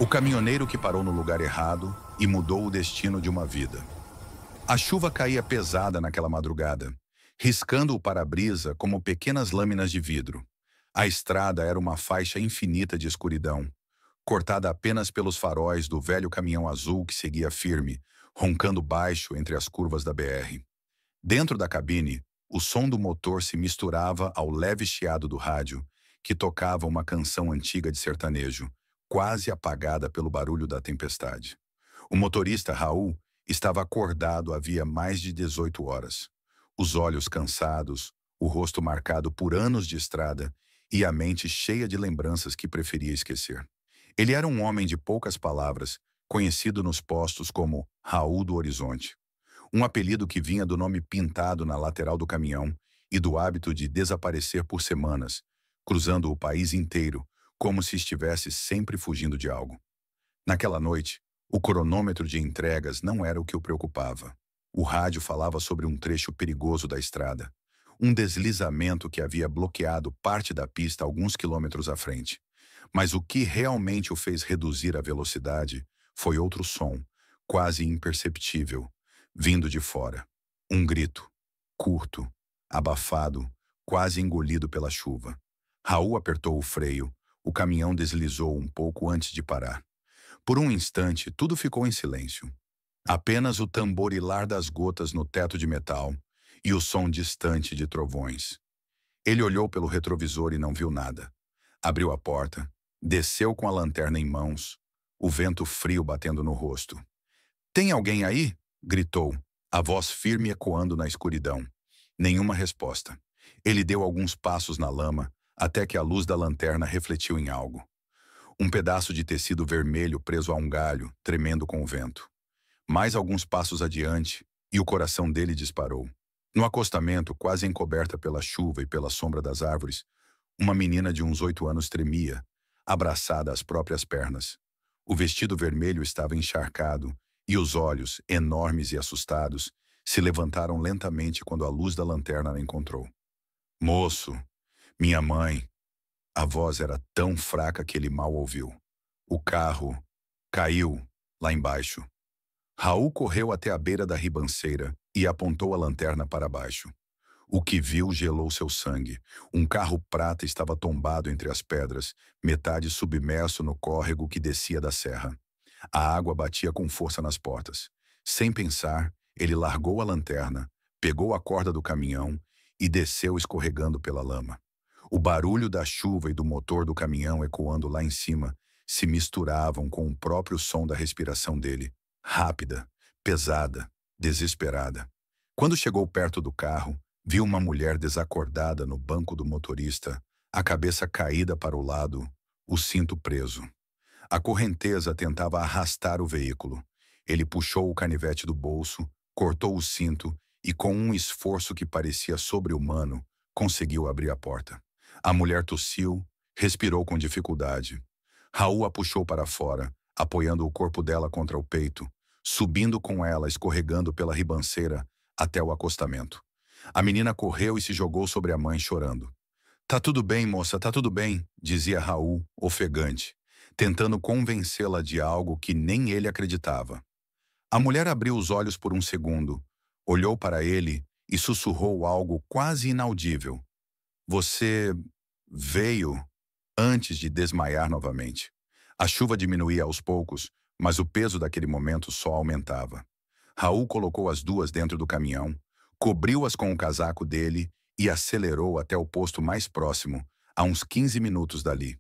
O caminhoneiro que parou no lugar errado e mudou o destino de uma vida. A chuva caía pesada naquela madrugada, riscando o para-brisa como pequenas lâminas de vidro. A estrada era uma faixa infinita de escuridão, cortada apenas pelos faróis do velho caminhão azul que seguia firme, roncando baixo entre as curvas da BR. Dentro da cabine, o som do motor se misturava ao leve chiado do rádio, que tocava uma canção antiga de sertanejo, quase apagada pelo barulho da tempestade. O motorista, Raul, estava acordado havia mais de 18 horas. Os olhos cansados, o rosto marcado por anos de estrada e a mente cheia de lembranças que preferia esquecer. Ele era um homem de poucas palavras, conhecido nos postos como Raul do Horizonte. Um apelido que vinha do nome pintado na lateral do caminhão e do hábito de desaparecer por semanas, cruzando o país inteiro, como se estivesse sempre fugindo de algo. Naquela noite, o cronômetro de entregas não era o que o preocupava. O rádio falava sobre um trecho perigoso da estrada, um deslizamento que havia bloqueado parte da pista alguns quilômetros à frente. Mas o que realmente o fez reduzir a velocidade foi outro som, quase imperceptível, vindo de fora. Um grito, curto, abafado, quase engolido pela chuva. Raul apertou o freio, o caminhão deslizou um pouco antes de parar. Por um instante, tudo ficou em silêncio. Apenas o tamborilar das gotas no teto de metal e o som distante de trovões. Ele olhou pelo retrovisor e não viu nada. Abriu a porta, desceu com a lanterna em mãos, o vento frio batendo no rosto. "Tem alguém aí?" gritou, a voz firme ecoando na escuridão. Nenhuma resposta. Ele deu alguns passos na lama, até que a luz da lanterna refletiu em algo. Um pedaço de tecido vermelho preso a um galho, tremendo com o vento. Mais alguns passos adiante, e o coração dele disparou. No acostamento, quase encoberta pela chuva e pela sombra das árvores, uma menina de uns 8 anos tremia, abraçada às próprias pernas. O vestido vermelho estava encharcado, e os olhos, enormes e assustados, se levantaram lentamente quando a luz da lanterna a encontrou. "Moço, minha mãe." A voz era tão fraca que ele mal ouviu. O carro caiu lá embaixo. Raul correu até a beira da ribanceira e apontou a lanterna para baixo. O que viu gelou seu sangue. Um carro prata estava tombado entre as pedras, metade submerso no córrego que descia da serra. A água batia com força nas portas. Sem pensar, ele largou a lanterna, pegou a corda do caminhão e desceu escorregando pela lama. O barulho da chuva e do motor do caminhão ecoando lá em cima se misturavam com o próprio som da respiração dele, rápida, pesada, desesperada. Quando chegou perto do carro, viu uma mulher desacordada no banco do motorista, a cabeça caída para o lado, o cinto preso. A correnteza tentava arrastar o veículo. Ele puxou o canivete do bolso, cortou o cinto e, com um esforço que parecia sobre-humano, conseguiu abrir a porta. A mulher tossiu, respirou com dificuldade. Raul a puxou para fora, apoiando o corpo dela contra o peito, subindo com ela, escorregando pela ribanceira até o acostamento. A menina correu e se jogou sobre a mãe, chorando. "Tá tudo bem, moça, tá tudo bem", dizia Raul, ofegante, tentando convencê-la de algo que nem ele acreditava. A mulher abriu os olhos por um segundo, olhou para ele e sussurrou algo quase inaudível. "Você veio", antes de desmaiar novamente. A chuva diminuía aos poucos, mas o peso daquele momento só aumentava. Raul colocou as duas dentro do caminhão, cobriu-as com o casaco dele e acelerou até o posto mais próximo, a uns 15 minutos dali.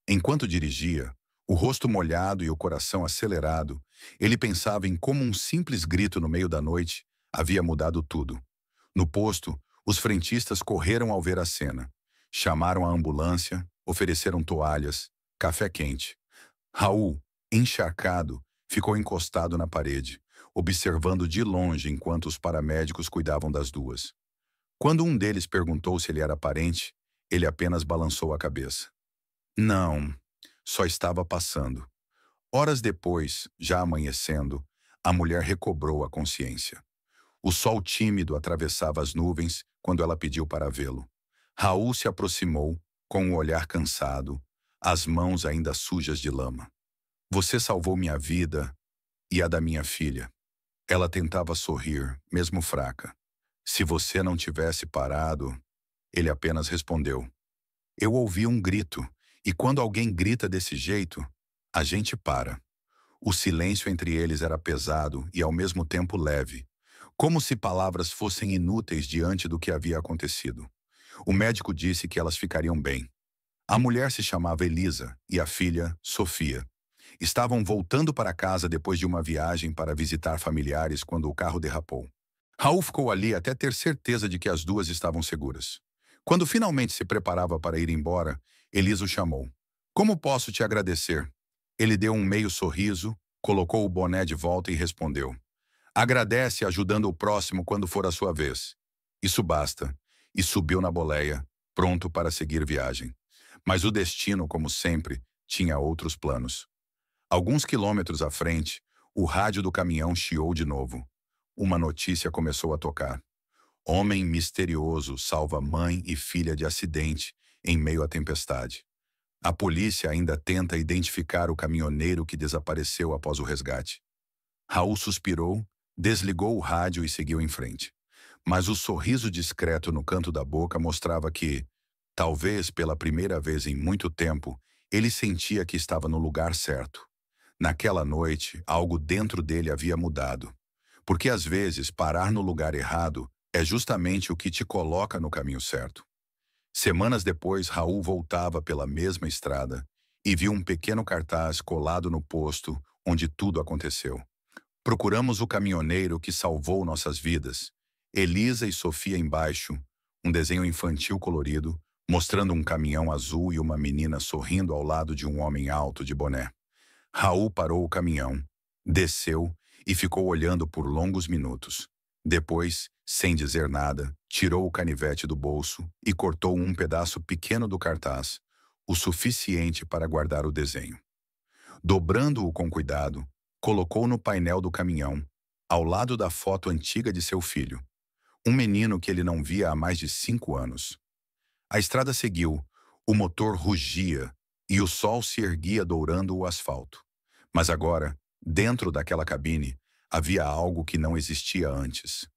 Enquanto dirigia, o rosto molhado e o coração acelerado, ele pensava em como um simples grito no meio da noite havia mudado tudo. No posto, os frentistas correram ao ver a cena. Chamaram a ambulância, ofereceram toalhas, café quente. Raul, encharcado, ficou encostado na parede, observando de longe enquanto os paramédicos cuidavam das duas. Quando um deles perguntou se ele era parente, ele apenas balançou a cabeça. Não, só estava passando. Horas depois, já amanhecendo, a mulher recobrou a consciência. O sol tímido atravessava as nuvens quando ela pediu para vê-lo. Raul se aproximou, com o olhar cansado, as mãos ainda sujas de lama. Você salvou minha vida e a da minha filha. Ela tentava sorrir, mesmo fraca. Se você não tivesse parado, ele apenas respondeu. Eu ouvi um grito, e quando alguém grita desse jeito, a gente para. O silêncio entre eles era pesado e ao mesmo tempo leve, como se palavras fossem inúteis diante do que havia acontecido. O médico disse que elas ficariam bem. A mulher se chamava Elisa e a filha, Sofia. Estavam voltando para casa depois de uma viagem para visitar familiares quando o carro derrapou. Raul ficou ali até ter certeza de que as duas estavam seguras. Quando finalmente se preparava para ir embora, Elisa o chamou. Como posso te agradecer? Ele deu um meio sorriso, colocou o boné de volta e respondeu. Agradece ajudando o próximo quando for a sua vez. Isso basta. E subiu na boleia, pronto para seguir viagem. Mas o destino, como sempre, tinha outros planos. Alguns quilômetros à frente, o rádio do caminhão chiou de novo. Uma notícia começou a tocar. Homem misterioso salva mãe e filha de acidente em meio à tempestade. A polícia ainda tenta identificar o caminhoneiro que desapareceu após o resgate. Raul suspirou, desligou o rádio e seguiu em frente. Mas o sorriso discreto no canto da boca mostrava que, talvez pela primeira vez em muito tempo, ele sentia que estava no lugar certo. Naquela noite, algo dentro dele havia mudado. Porque às vezes parar no lugar errado é justamente o que te coloca no caminho certo. Semanas depois, Raul voltava pela mesma estrada e viu um pequeno cartaz colado no posto onde tudo aconteceu. Procuramos o caminhoneiro que salvou nossas vidas. Elisa e Sofia embaixo, um desenho infantil colorido, mostrando um caminhão azul e uma menina sorrindo ao lado de um homem alto de boné. Raul parou o caminhão, desceu e ficou olhando por longos minutos. Depois, sem dizer nada, tirou o canivete do bolso e cortou um pedaço pequeno do cartaz, o suficiente para guardar o desenho. Dobrando-o com cuidado, colocou no painel do caminhão, ao lado da foto antiga de seu filho, um menino que ele não via há mais de 5 anos. A estrada seguiu, o motor rugia e o sol se erguia dourando o asfalto. Mas agora, dentro daquela cabine, havia algo que não existia antes.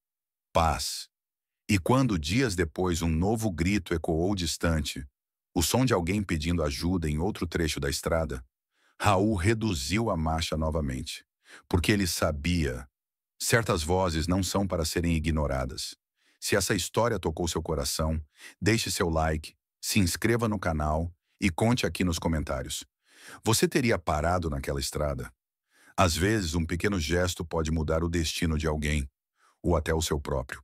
Paz. E quando dias depois um novo grito ecoou distante, o som de alguém pedindo ajuda em outro trecho da estrada, Raul reduziu a marcha novamente, porque ele sabia, certas vozes não são para serem ignoradas. Se essa história tocou seu coração, deixe seu like, se inscreva no canal e conte aqui nos comentários. Você teria parado naquela estrada? Às vezes, um pequeno gesto pode mudar o destino de alguém, ou até o seu próprio.